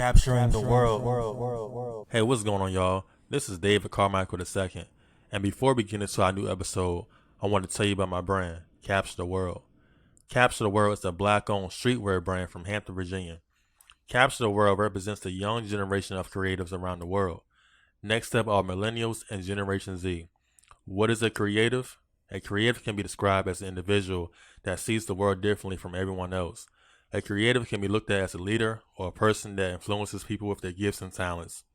Capturing the world. Hey, what's going on, y'all? This is David Carmichael II. And before we get into our new episode, I want to tell you about my brand, Capture the World. Capture the World is a black-owned streetwear brand from Hampton, Virginia. Capture the World represents the young generation of creatives around the world. Next up are millennials and Generation Z. What is a creative? A creative can be described as an individual that sees the world differently from everyone else. A creative can be looked at as a leader or a person that influences people with their gifts and talents.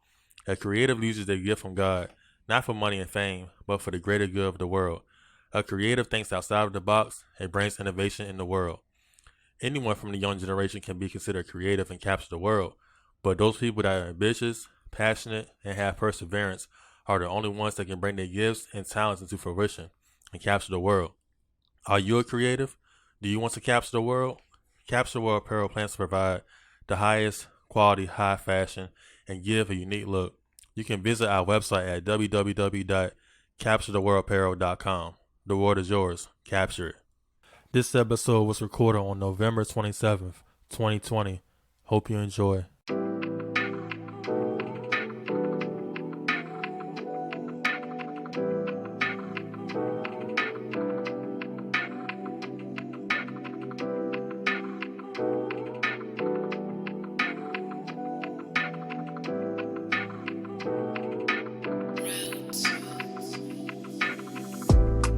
A creative uses their gift from God, not for money and fame, but for the greater good of the world. A creative thinks outside of the box and brings innovation in the world. Anyone from the young generation can be considered creative and capture the world, but those people that are ambitious, passionate, and have perseverance are the only ones that can bring their gifts and talents into fruition and capture the world. Are you a creative? Do you want to capture the world? Capture the World Apparel plans to provide the highest quality, high fashion, and give a unique look. You can visit our website at www.capturetheworldapparel.com. The world is yours. Capture it. This episode was recorded on November 27th, 2020. Hope you enjoy.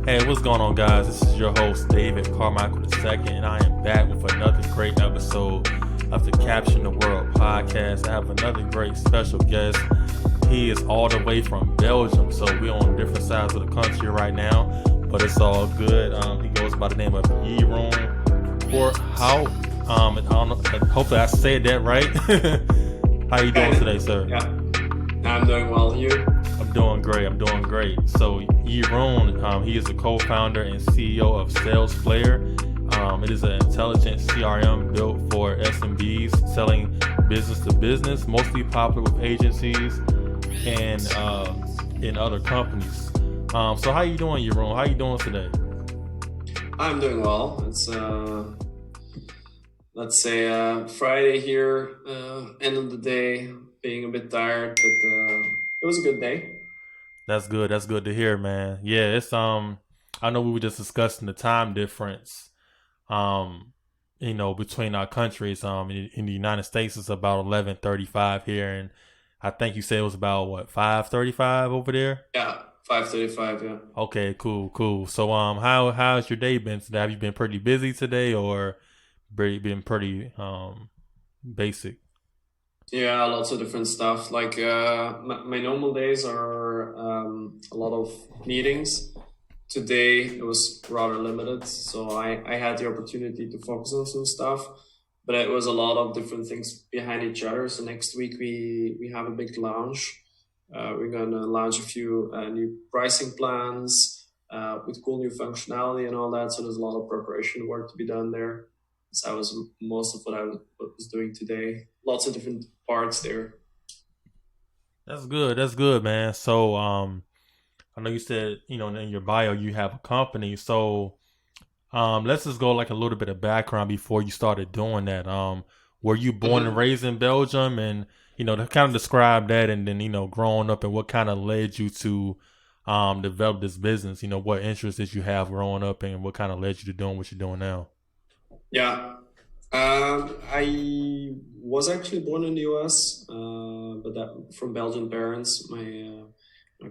Hey, what's going on, guys? This is your host, David Carmichael II, and I am back with another great episode of the Capturing the World podcast. I have another great special guest. He is all the way from Belgium, so we're on different sides of the country right now, but it's all good. He goes by the name of Jeroen Corthout. Hopefully I said that right. How you doing today, sir? Yeah, I'm doing well. You? I'm doing great. So Jeroen, he is the co-founder and CEO of Salesflare. It is an intelligent CRM built for SMBs, selling business to business, mostly popular with agencies and in other companies. So how you doing, Jeroen? How you doing today? I'm doing well. It's let's say Friday here, end of the day, being a bit tired, but it was a good day. That's good. That's good to hear, man. Yeah, it's I know we were just discussing the time difference, between our countries. In the United States it's about 11:35 here, and I think you said it was about 5:35 over there? Yeah, 5:35, yeah. Okay, cool. So how's your day been today? Have you been pretty busy today or been pretty basic? Yeah, lots of different stuff. Like my normal days are a lot of meetings. Today it was rather limited, so I had the opportunity to focus on some stuff, but it was a lot of different things behind each other. So next week we have a big launch. We're gonna launch a few new pricing plans with cool new functionality and all that. So there's a lot of preparation work to be done there. So that was most of what I was doing today. Lots of different parts there. That's good, man. So I know you said, in your bio you have a company. So let's just go like a little bit of background before you started doing that. Were you born and raised in Belgium, and to kind of describe that, and then growing up, and what kind of led you to develop this business? What interests did you have growing up, and what kind of led you to doing what you're doing now? Yeah, I was actually born in the US, but that from Belgian parents. My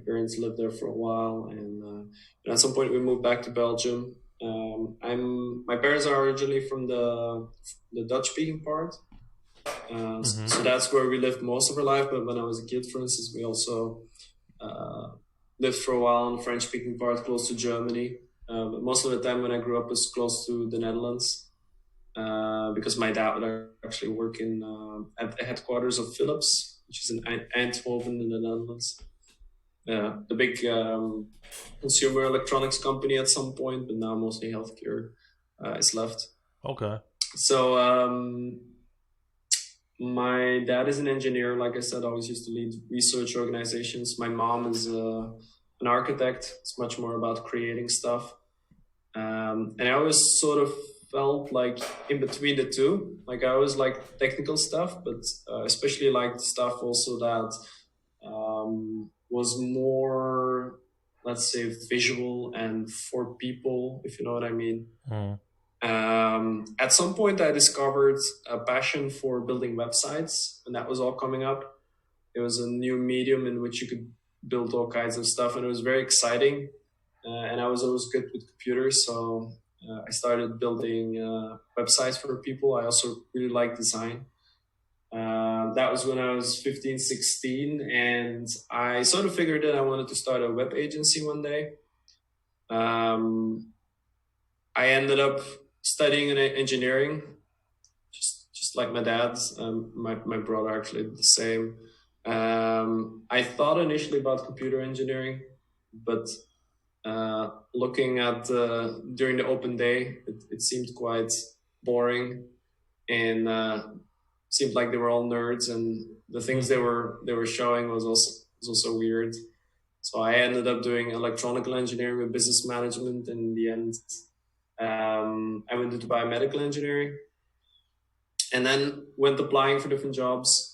parents lived there for a while, and at some point we moved back to Belgium. My parents are originally from the Dutch speaking part, so that's where we lived most of our life. But when I was a kid, for instance, we also lived for a while in the French speaking part, close to Germany. But most of the time when I grew up was close to the Netherlands. Because my dad would actually work at the headquarters of Philips, which is in Eindhoven in the Netherlands. The big consumer electronics company at some point, but now mostly healthcare is left. Okay. So my dad is an engineer, like I said, always used to lead research organizations. My mom is an architect. It's much more about creating stuff. And I always sort of felt like in between the two. Like I always liked technical stuff, but especially liked stuff also that was more, let's say, visual and for people, if you know what I mean. Mm. At some point, I discovered a passion for building websites, and that was all coming up. It was a new medium in which you could build all kinds of stuff, and it was very exciting. And I was always good with computers, so I started building websites for people. I also really like design. That was when I was 15, 16, and I sort of figured that I wanted to start a web agency one day. Um, I ended up studying in engineering, just like my dad's. My brother actually did the same. I thought initially about computer engineering, but looking at during the open day, it seemed quite boring, and seemed like they were all nerds, and the things they were showing was also weird. So I ended up doing electronical engineering with business management. In the end, I went into biomedical engineering, and then went applying for different jobs.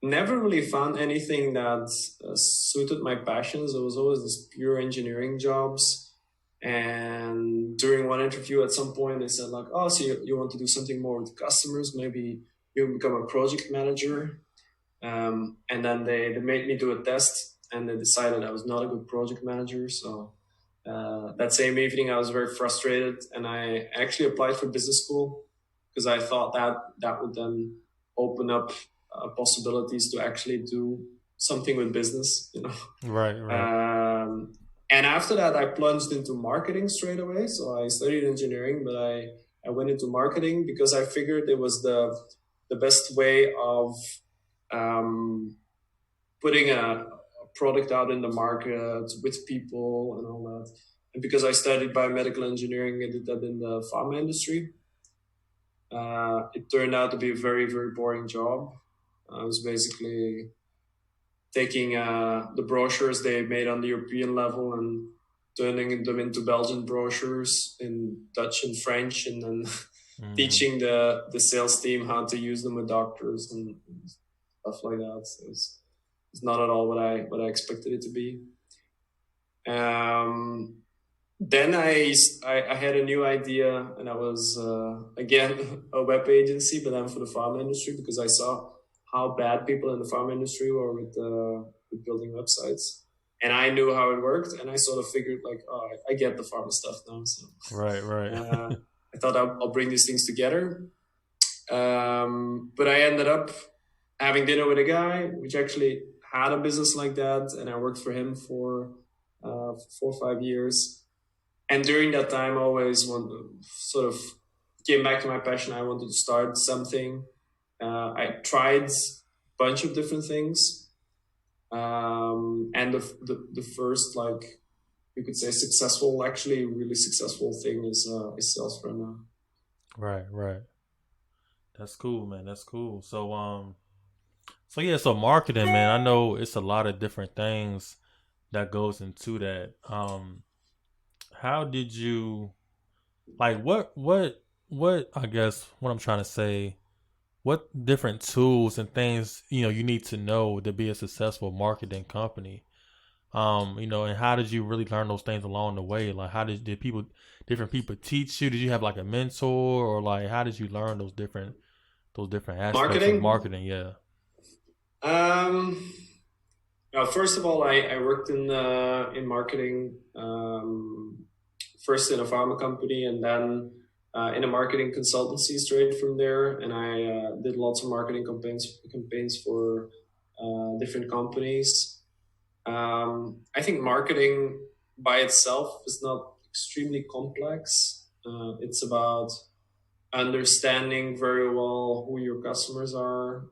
Never really found anything that suited my passions. It was always this pure engineering jobs. And during one interview at some point, they said like, oh, so you want to do something more with customers? Maybe you become a project manager. And then they made me do a test, and they decided I was not a good project manager. So that same evening, I was very frustrated, and I actually applied for business school because I thought that would then open up possibilities to actually do something with business, you know. Right. And after that, I plunged into marketing straight away. So I studied engineering, but I went into marketing because I figured it was the best way of putting a product out in the market with people and all that. And because I studied biomedical engineering, I did that in the pharma industry. It turned out to be a very, very boring job. I was basically taking the brochures they made on the European level and turning them into Belgian brochures in Dutch and French, and then teaching the sales team how to use them with doctors and stuff like that. So it's not at all what I expected it to be. Then I had a new idea, and I was again a web agency, but then for the pharma industry, because I saw how bad people in the pharma industry were with building websites, and I knew how it worked, and I sort of figured like, oh, I get the pharma stuff now. So Right. I thought I'll bring these things together, but I ended up having dinner with a guy which actually had a business like that, and I worked for him for 4 or 5 years. And during that time, I always sort of came back to my passion. I wanted to start something. I tried a bunch of different things. And the first, like, you could say successful, actually really successful thing is Salesflare now. Right. That's cool, man. That's cool. So yeah, so marketing, man, I know it's a lot of different things that goes into that. How did you like what I guess what I'm trying to say, what different tools and things, you need to know to be a successful marketing company? And how did you really learn those things along the way? Like how did different people teach you? Did you have like a mentor, or like how did you learn those different aspects of Marketing. marketing? Yeah. Um, First of all, I worked in marketing. First in a pharma company, and then in a marketing consultancy straight from there. And I did lots of marketing campaigns for different companies. I think marketing by itself is not extremely complex. It's about understanding very well who your customers are,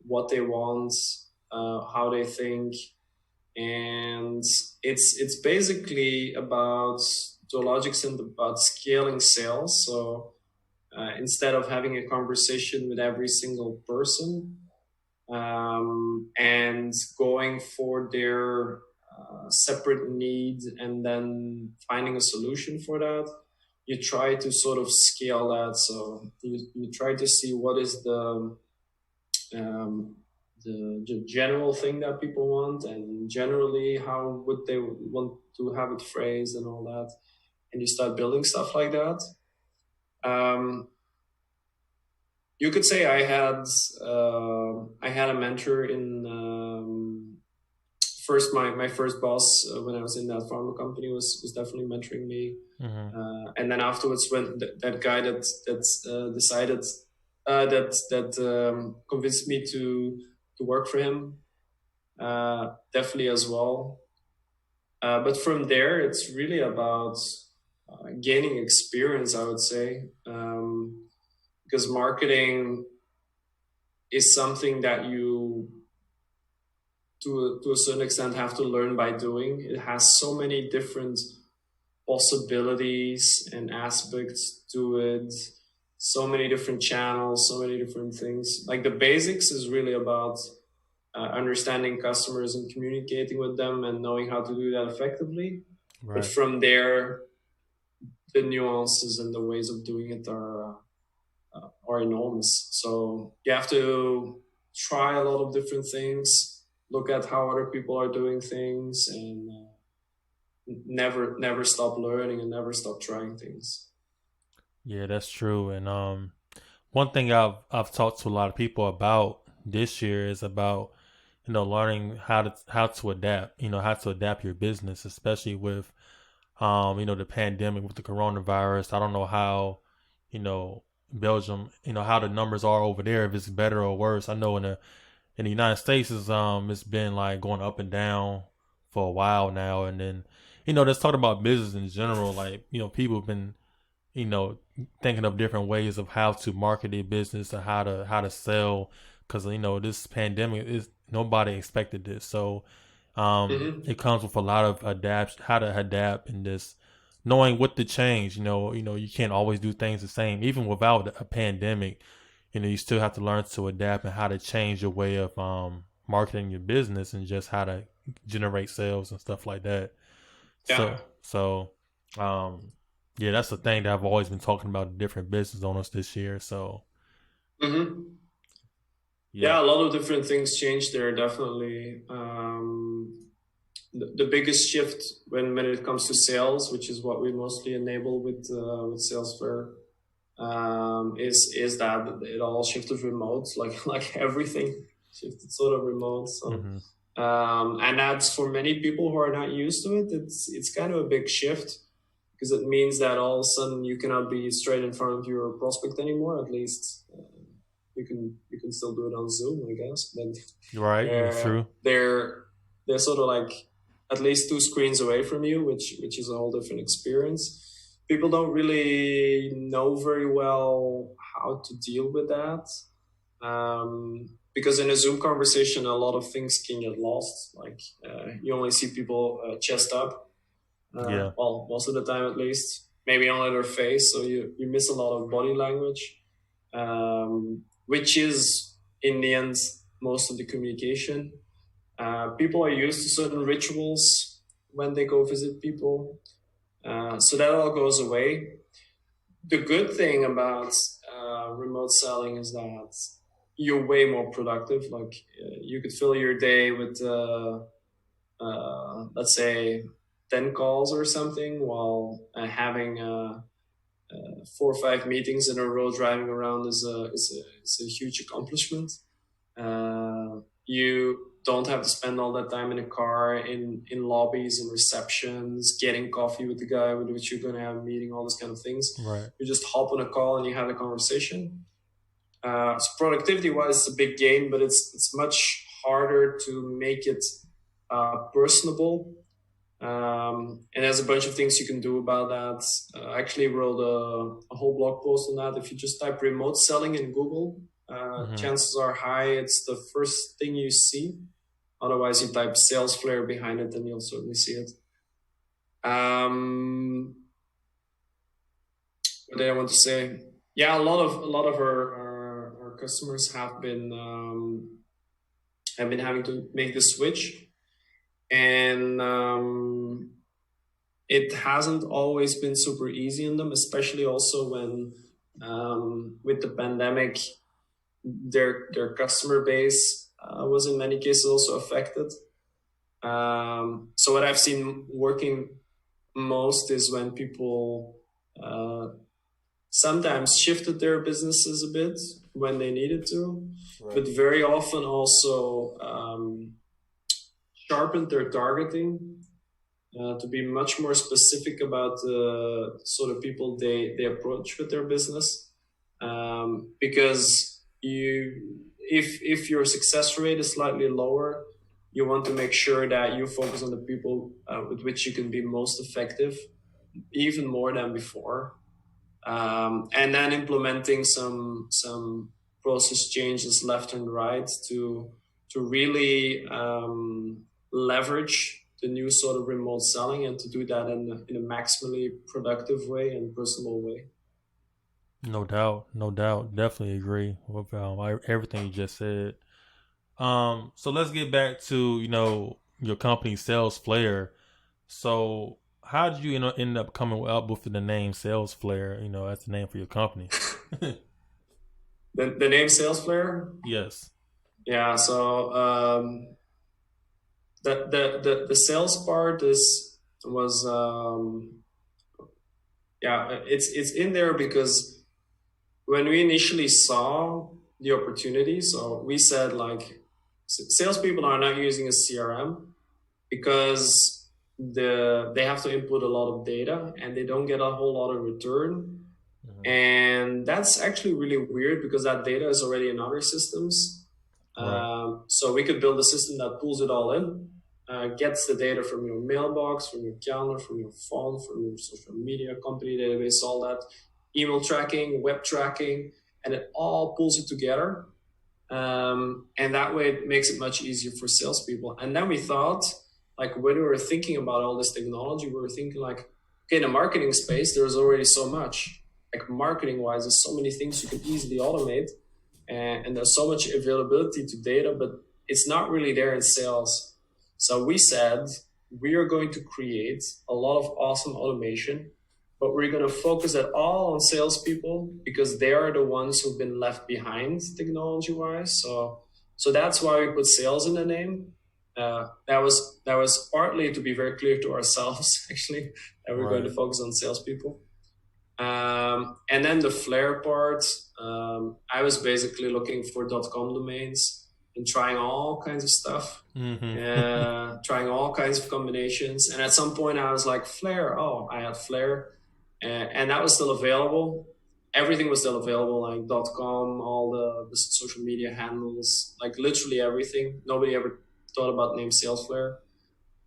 what they want, how they think, and it's basically about, to a large extent, about scaling sales. So instead of having a conversation with every single person and going for their separate need and then finding a solution for that, you try to sort of scale that. So you try to see what is um, the general thing that people want, and generally how would they want to have it phrased and all that, and you start building stuff like that. Um, you could say I had a mentor in first my first boss when I was in that pharma company was definitely mentoring me, and then afterwards when that guy that decided that convinced me to work for him, definitely as well. But from there, it's really about gaining experience, I would say, because marketing is something that you, to a certain extent, have to learn by doing. It has so many different possibilities and aspects to it, so many different channels, so many different things. Like the basics is really about understanding customers and communicating with them and knowing how to do that effectively. But Right. from there, the nuances and the ways of doing it are enormous. So you have to try a lot of different things, look at how other people are doing things, and never stop learning and never stop trying things. Yeah, that's true. And one thing I've talked to a lot of people about this year is about learning how to adapt. How to adapt your business, especially with the pandemic with the coronavirus. I don't know how you know Belgium, how the numbers are over there, if it's better or worse. I know in the United States it's been like going up and down for a while now, and then let's talk about business in general. Like people have been you know, thinking of different ways of how to market their business or how to sell, because this pandemic is nobody expected this, so Mm-hmm. it comes with a lot of adapt how to adapt and just knowing what to change. You can't always do things the same, even without a pandemic. You still have to learn to adapt and how to change your way of marketing your business and just how to generate sales and stuff like that. Yeah. So um, yeah, that's the thing that I've always been talking about different business owners this year. So Mm-hmm. yeah. Yeah, a lot of different things changed there, definitely. The biggest shift when it comes to sales, which is what we mostly enable with Salesflare, is that it all shifted remote, like everything shifted sort of remote. So, Mm-hmm. and that's for many people who are not used to it. It's kind of a big shift because it means that all of a sudden you cannot be straight in front of your prospect anymore. At least you can still do it on Zoom, I guess, but Right. That's they're true. they're they're sort of like at least two screens away from you, which is a whole different experience. People don't really know very well how to deal with that, because in a Zoom conversation, a lot of things can get lost. Like you only see people chest up, Yeah. well, most of the time at least. Maybe only their face, so you miss a lot of body language, which is in the end most of the communication. People are used to certain rituals when they go visit people, so that all goes away. The good thing about remote selling is that you're way more productive. Like you could fill your day with, let's say, 10 calls or something, while having 4 or 5 meetings in a row driving around is a huge accomplishment. You don't have to spend all that time in a car, in lobbies, in receptions, getting coffee with the guy with which you're going to have a meeting, all those kind of things. Right. You just hop on a call and you have a conversation. So productivity wise, it's a big gain, but it's much harder to make it personable. And there's a bunch of things you can do about that. I actually wrote a whole blog post on that. If you just type remote selling in Google, Mm-hmm. chances are high it's the first thing you see. Otherwise, you type Salesflare behind it, and you'll certainly see it. What did I want to say? Yeah, a lot of our customers have been having to make the switch, and it hasn't always been super easy on them, especially also when with the pandemic, their customer base was in many cases also affected. So what I've seen working most is when people sometimes shifted their businesses a bit when they needed to, Right. but very often also sharpened their targeting to be much more specific about the sort of people they approach with their business. Because if your success rate is slightly lower, you want to make sure that you focus on the people with which you can be most effective, even more than before. And then implementing some process changes left and right to really leverage the new sort of remote selling, and to do that in a maximally productive way and personal way. No doubt, no doubt. Definitely agree with everything you just said. So let's get back to your company, SalesFlare. So how did you end up coming up with the name SalesFlare? That's the name for your company. The name Salesflare, Yes. yeah. So the sales part is was yeah, it's in there because when we initially saw the opportunity, so we said like salespeople are not using a CRM because they have to input a lot of data and they don't get a whole lot of return. Mhm. And that's actually really weird because that data is already in other systems. Right. So we could build a system that pulls it all in, gets the data from your mailbox, from your calendar, from your phone, from your social media company database, all that, email tracking, web tracking, and it all pulls it together. And that way it makes it much easier for salespeople. And then we thought, like when we were thinking about all this technology, we were thinking like, okay, in the marketing space, there's already so much. Like marketing wise, there's so many things you can easily automate, and there's so much availability to data, but it's not really there in sales. So we said we are going to create a lot of awesome automation, but we're going to focus it all on salespeople because they are the ones who've been left behind technology wise. So that's why we put sales in the name. That was partly to be very clear to ourselves, actually, that we're going to Right. focus on salespeople. And then the Flare part, I was basically looking for .com domains and trying all kinds of stuff, Mm-hmm. trying all kinds of combinations. And at some point, I was like, Flare. Oh, I had Flare, and that was still available. Everything was still available, like .com, all the social media handles, like literally everything. Nobody ever thought about name Salesflare.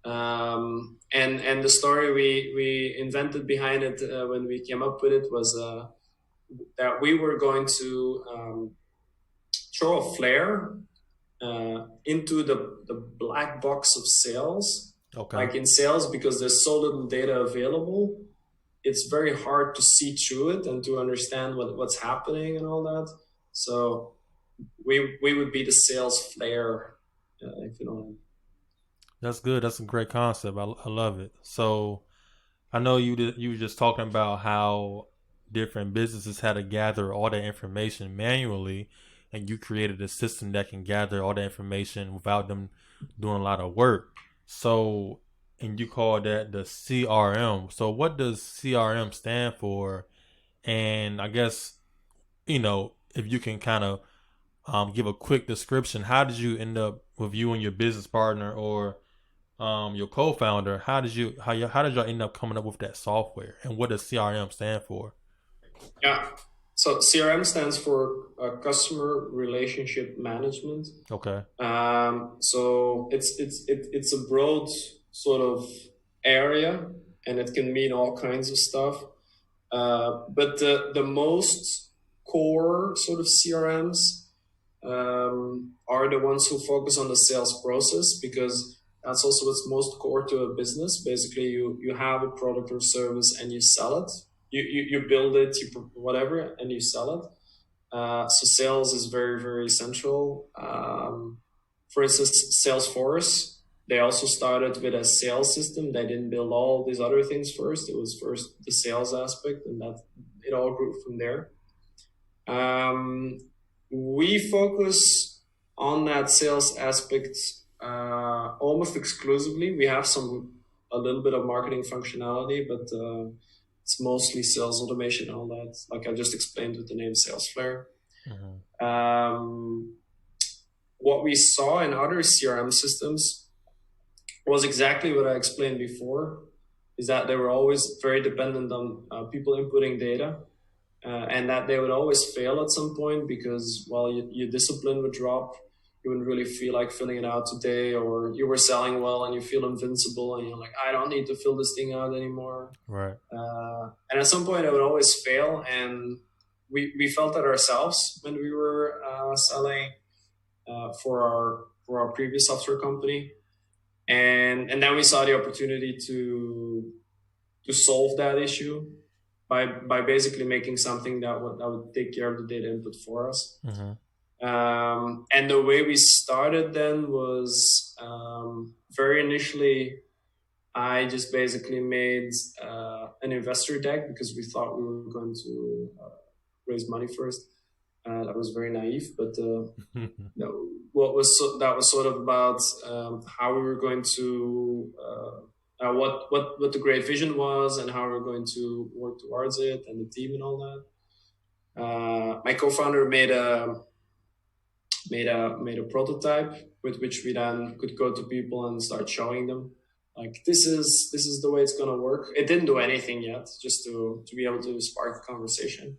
And the story we invented behind it when we came up with it was that we were going to throw a flare into the black box of sales. Okay. Like in sales, because there's so little data available, it's very hard to see through it and to understand what's happening and all that. So we would be the sales flare, if you know. That's good. That's a great concept. I love it. So I know you were just talking about how different businesses had to gather all that information manually, and you created a system that can gather all that information without them doing a lot of work. So, and you call that the CRM. So, what does CRM stand for? And I guess if you can kind of give a quick description, how did you end up with you and your business partner or your co-founder, how did y'all end up coming up with that software, and what does CRM stand for? Yeah. So CRM stands for customer relationship management. Okay. So it's a broad sort of area, and it can mean all kinds of stuff. But the most core sort of CRMs are the ones who focus on the sales process, because that's also what's most core to a business. Basically, you have a product or service and you sell it. You build it, whatever, and you sell it. So sales is very, very central. For instance, Salesforce. they also started with a sales system. They didn't build all these other things first. It was first the sales aspect, and that it all grew from there. We focus on that sales aspect almost exclusively. We have a little bit of marketing functionality, but it's mostly sales automation and all that, like I just explained with the name Salesflare. What we saw in other CRM systems was exactly what I explained before, is that they were always very dependent on people inputting data, and that they would always fail at some point because, well, your discipline would drop. You wouldn't really feel like filling it out today, or you were selling well and you feel invincible and you're like, I don't need to fill this thing out anymore. Right. And at some point it would always fail. And we felt that ourselves when we were selling for our previous software company. And then we saw the opportunity to solve that issue by basically making something that would take care of the data input for us. And the way we started then was very initially, I just basically made an investor deck because we thought we were going to raise money first. That was very naive, but that was sort of about how we were going to what the great vision was and how we were going to work towards it, and the team and all that. My co-founder made a prototype with which we then could go to people and start showing them, like, this is the way it's gonna work. It didn't do anything yet, just to be able to spark the conversation.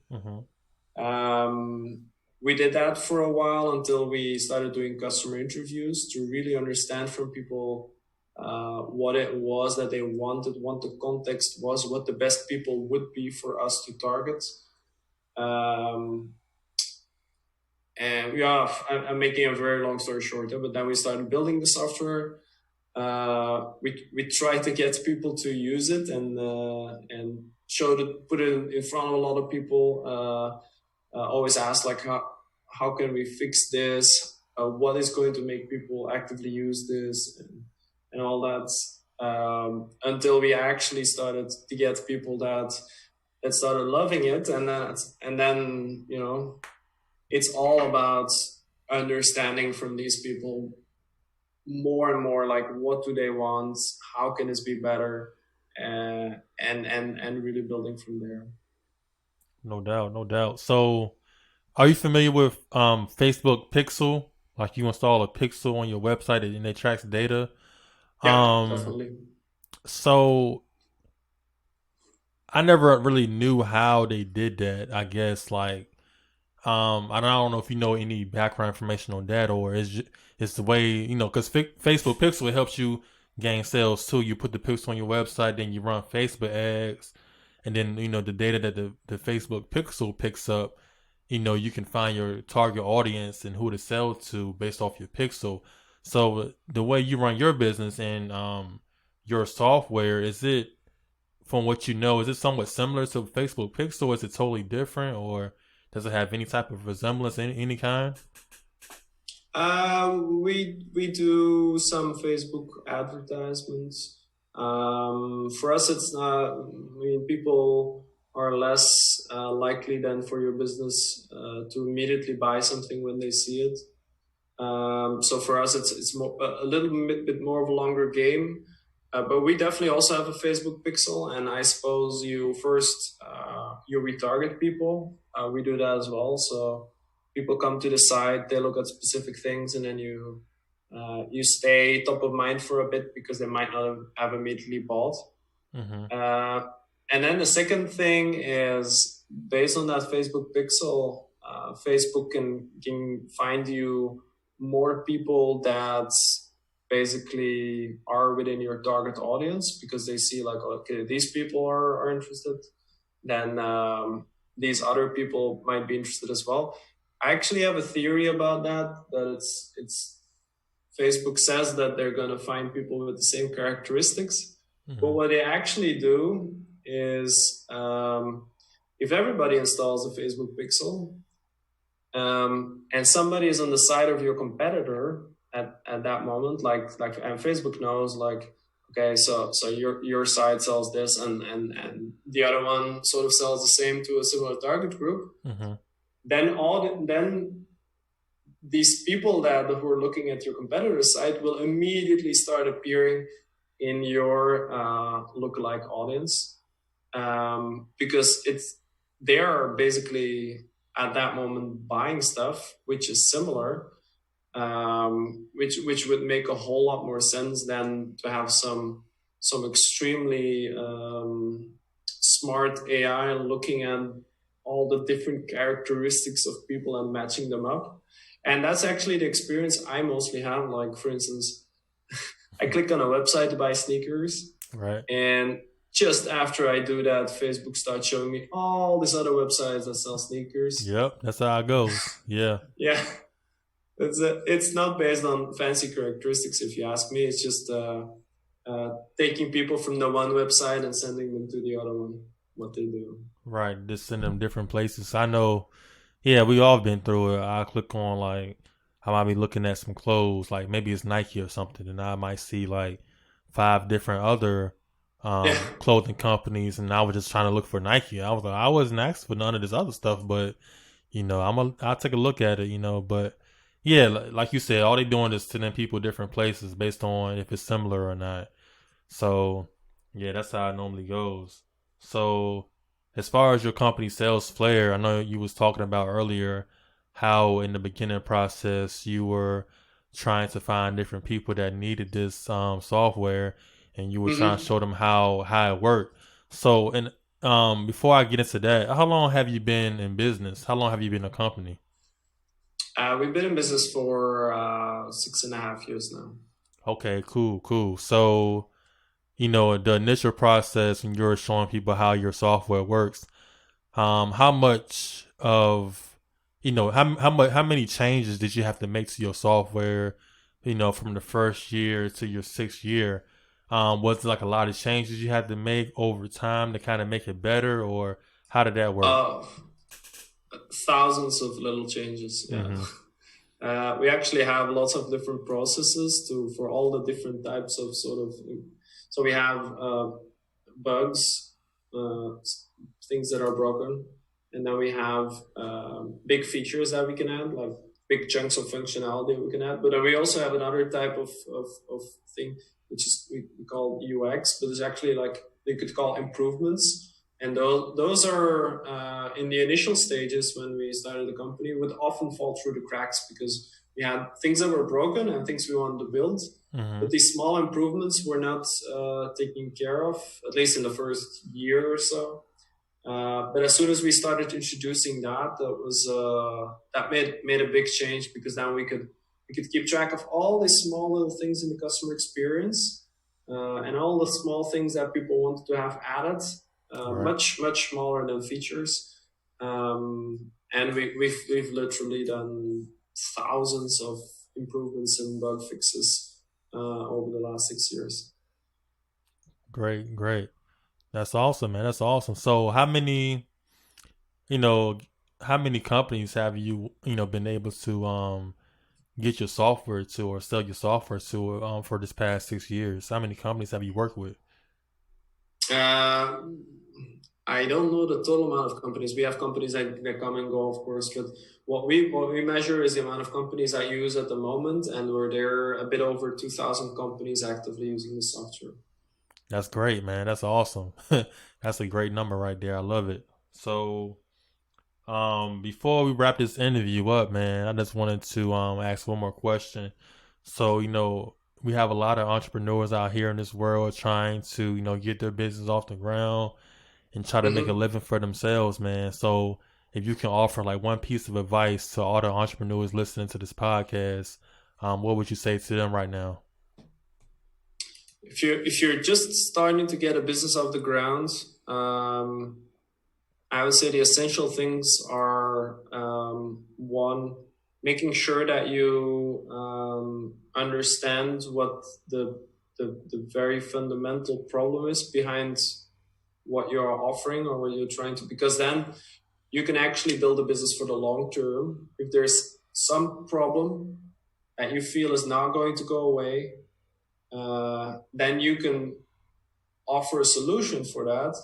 We did that for a while until we started doing customer interviews to really understand from people what it was that they wanted, what the context was, what the best people would be for us to target. And yeah, I'm making a very long story short, but then we started building the software. We tried to get people to use it and put it in front of a lot of people. Always ask, like, how can we fix this? What is going to make people actively use this, and all that, until we actually started to get people that started loving it, and then it's all about understanding from these people more and more, like, what do they want, how can this be better, and really building from there. No doubt. So, are you familiar with Facebook Pixel? Like, you install a pixel on your website and it tracks data. Yeah, definitely. So, I never really knew how they did that. I guess, like, and I don't know if you know any background information on that, or it's the way, because Facebook Pixel, it helps you gain sales too. You put the pixel on your website, then you run Facebook ads, and then the data that the Facebook Pixel picks up, you can find your target audience and who to sell to based off your pixel. So the way you run your business and your software, is it, from what is it somewhat similar to Facebook Pixel? Is it totally different, or does it have any type of resemblance in any kind? We do some Facebook advertisements. For us, it's not. I mean, people are less likely than for your business to immediately buy something when they see it. So for us, it's a little bit more of a longer game. But we definitely also have a Facebook pixel, and I suppose you retarget people. We do that as well. So people come to the site, they look at specific things, and then you stay top of mind for a bit because they might not have immediately bought. And then the second thing is, based on that Facebook pixel, Facebook can find you more people that basically are within your target audience, because they see, like, okay, these people are interested, then these other people might be interested as well. I actually have a theory about that it's Facebook says that they're going to find people with the same characteristics, but what they actually do is, if everybody installs a Facebook pixel, and somebody is on the side of your competitor, at that moment. And Facebook knows like, okay, so your side sells this, and the other one sort of sells the same to a similar target group. Mm-hmm. Then these people who are looking at your competitor's site will immediately start appearing in your lookalike audience, because they are basically at that moment buying stuff which is similar, which would make a whole lot more sense than to have some extremely smart AI looking at all the different characteristics of people and matching them up. And that's actually the experience I mostly have. Like, for instance, I click on a website to buy sneakers, Right. and just after I do that, Facebook starts showing me all these other websites that sell sneakers. Yep. That's how it goes. Yeah. Yeah, it's not based on fancy characteristics, if you ask me. It's just taking people from the one website and sending them to the other one. What they do. Right. Just send them different places. I know. Yeah, we all been through it. I click on like I might be looking at some clothes, like maybe it's Nike or something, and I might see like 5 different other Yeah. clothing companies, and I was just trying to look for Nike. I was like, I wasn't asking for none of this other stuff, but I'll take a look at it, but yeah, like you said, all they doing is sending people different places based on if it's similar or not. So yeah, that's how it normally goes. So as far as your company Salesflare, I know you was talking about earlier how in the beginning process you were trying to find different people that needed this software, and you were trying to Mm-hmm. show them how it worked. So and before I get into that, how long have you been in business? How long have you been a company? We've been in business for 6.5 years now. Okay, cool. So the initial process when you're showing people how your software works, how much of how many changes did you have to make to your software, from the first year to your 6th year? Was it like a lot of changes you had to make over time to kind of make it better, or how did that work? Uh, Thousands of little changes. Yeah. Mm-hmm. We actually have lots of different processes for all the different types of sort of. So we have bugs, things that are broken, and then we have big features that we can add, like big chunks of functionality we can add. But then we also have another type of thing, which is we call UX, but it's actually like you could call improvements. And those are in the initial stages when we started the company would often fall through the cracks because we had things that were broken and things we wanted to build, Mm-hmm. but these small improvements were not taken care of, at least in the first year or so. But as soon as we started introducing that made a big change, because now we could keep track of all these small little things in the customer experience, and all the small things that people wanted to have added, Right. much smaller than features. And we've literally done thousands of improvements and bug fixes over the last 6 years. Great. That's awesome, man. That's awesome. So you know, how many companies have you, been able to get your software to or sell your software to for this past 6 years? How many companies have you worked with? Uh, I don't know the total amount of companies. We have companies that come and go, of course, but what we measure is the amount of companies I use at the moment, and we're there a bit over 2,000 companies actively using the software. That's great, man. That's awesome. That's a great number right there. I love it. So, before we wrap this interview up, man, I just wanted to ask one more question. So, we have a lot of entrepreneurs out here in this world trying to, get their business off the ground and try to make a Mm-hmm. living for themselves, man. So, if you can offer like one piece of advice to all the entrepreneurs listening to this podcast, what would you say to them right now? If you're just starting to get a business off the ground, I would say the essential things are, one, making sure that you understand what the very fundamental problem is behind what you're offering or what you're trying to, because then you can actually build a business for the long term. If there's some problem, that you feel is not going to go away, then you can offer a solution for that,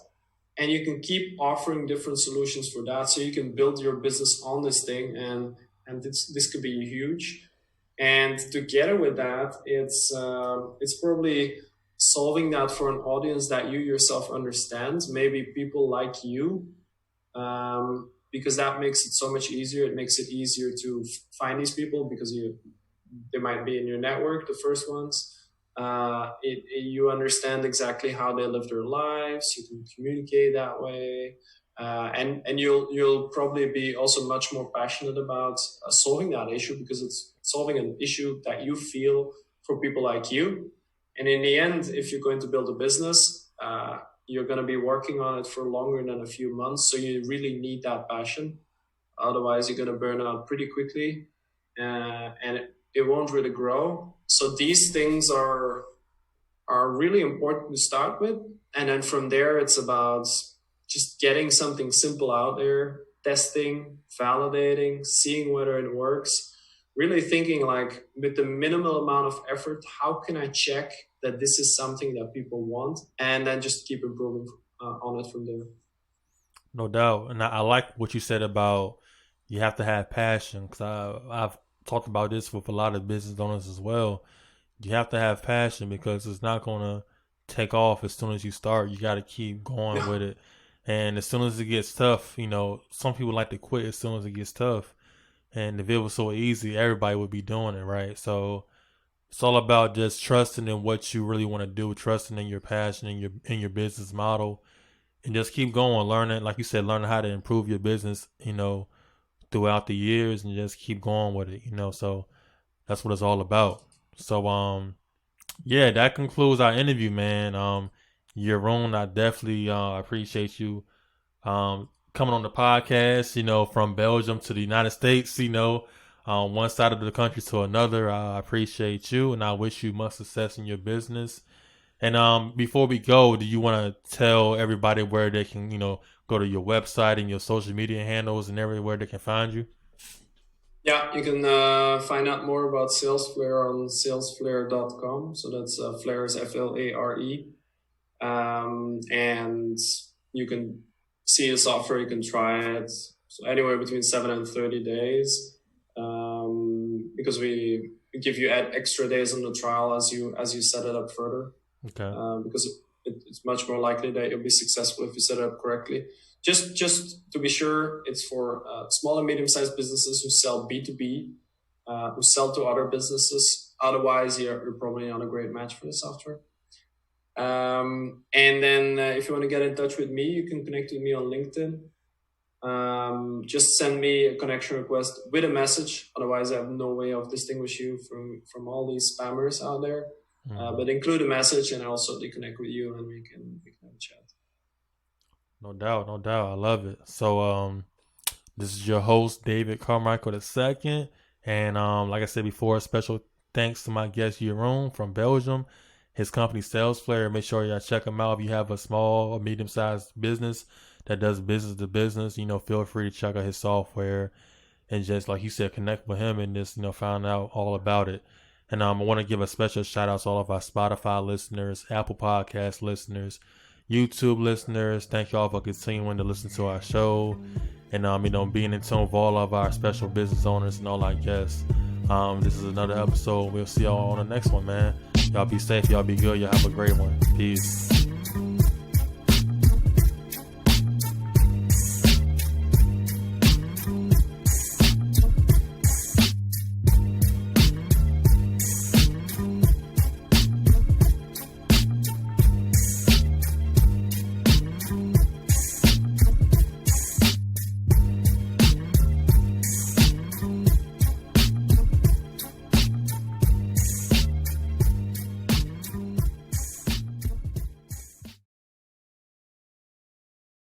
and you can keep offering different solutions for that, so you can build your business on this thing, and this could be huge. And together with that, it's probably solving that for an audience that you yourself understand, maybe people like you, because that makes it so much easier. It makes it easier to find these people because they might be in your network, the first ones. You understand exactly how they live their lives. You can communicate that way, and you'll probably be also much more passionate about solving that issue, because it's solving an issue that you feel for people like you. And in the end, if you're going to build a business, you're going to be working on it for longer than a few months. So you really need that passion. Otherwise, you're going to burn out pretty quickly, and it won't really grow. So these things are really important to start with. And then from there, it's about just getting something simple out there, testing, validating, seeing whether it works, really thinking like, with the minimal amount of effort, how can I check that this is something that people want? And then just keep improving on it from there. No doubt. And I like what you said about you have to have passion, because I've talked about this with a lot of business owners as well. You have to have passion, because it's not going to take off as soon as you start. You got to keep going with it. And as soon as it gets tough, some people like to quit as soon as it gets tough. And if it was so easy, everybody would be doing it, right? So it's all about just trusting in what you really want to do, trusting in your passion and in your business model, and just keep going, learning, like you said, learning how to improve your business, throughout the years, and just keep going with it, So that's what it's all about. So yeah, that concludes our interview, man. Jeroen, I definitely appreciate you coming on the podcast, from Belgium to the United States, one side of the country to another. I appreciate you, and I wish you much success in your business. And before we go, do you want to tell everybody where they can, go to your website and your social media handles and everywhere they can find you? Yeah, you can find out more about Salesflare on salesflare.com. So that's Flare is Flare. And you can see the software, you can try it. So anywhere between 7 and 30 days, because we give you extra days on the trial as you set it up further. Okay. Because it's much more likely that you'll be successful if you set it up correctly. Just to be sure, it's for small and medium-sized businesses who sell B2B, who sell to other businesses. Otherwise, you're probably not a great match for the software. And then if you want to get in touch with me, you can connect with me on LinkedIn. Just send me a connection request with a message. Otherwise, I have no way of distinguishing you from all these spammers out there. But include a message, and I'll certainly connect with you, and we can have a chat. No doubt. I love it. So this is your host, David Carmichael II. And like I said before, special thanks to my guest, Jeroen from Belgium. His company, Salesflare. Make sure y'all check him out. If you have a small or medium-sized business that does business to business, feel free to check out his software. And just like you said, connect with him and just, find out all about it. And I want to give a special shout out to all of our Spotify listeners, Apple Podcast listeners, YouTube listeners. Thank y'all for continuing to listen to our show, and being in tune with all of our special business owners and all our guests. This is another episode. We'll see y'all on the next one, man. Y'all be safe. Y'all be good. Y'all have a great one. Peace.